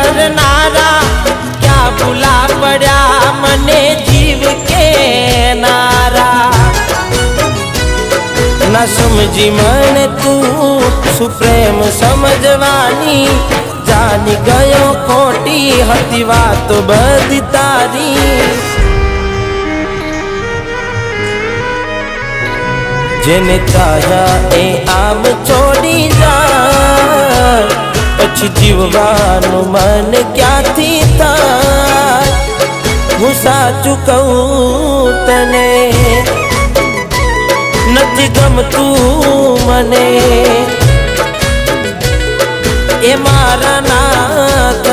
करनारा क्या भूला पड़ा मने जीव के नारा न समझी मन तू सुप्रेम समझवानी जानी गयो खोटी हती बात बधी तारी जेने चाह्या ए आम छोड़ी जा पछी जीववानु मन क्यांथी थाय हूँ साचुं कहूं तने नथी गमतुं मने ए मारा नाथ